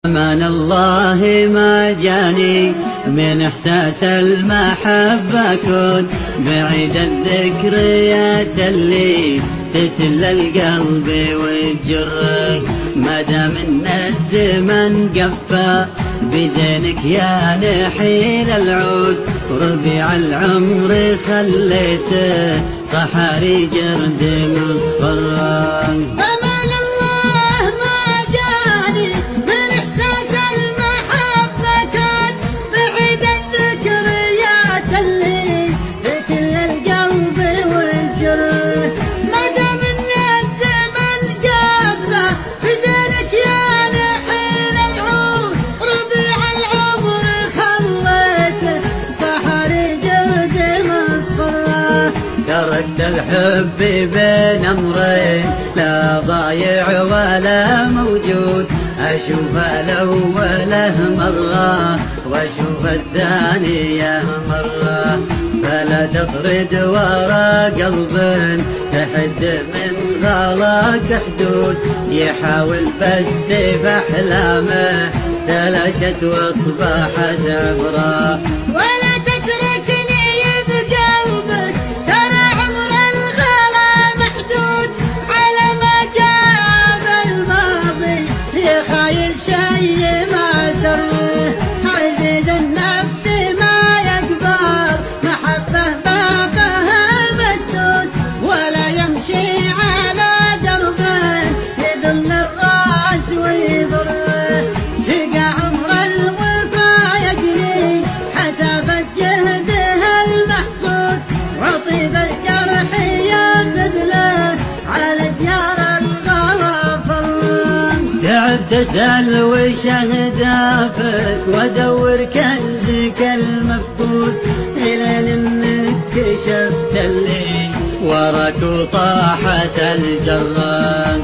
أمان الله ما جاني من إحساس المحبة، كنت بعيد الذكريات اللي تتلى القلب وتجرك. ما دام إن الزمن قفى بزينك يا نحيل العود، ربيع العمر خليته صحاري جرد مصفرة. تركت الحب بين أمرين، لا ضايع ولا موجود، أشوف الأوله مرة وأشوف الثانية مرة. فلا تطرد ورا قلب تحد من غلاك حدود، يحاول بس بأحلامه تلاشت وأصبحت عبرة. تعبت أسأل وش أهدافك وأدور كنزك المفقود، إلين إنك كشفت اللي وراك وطاحت الجرة.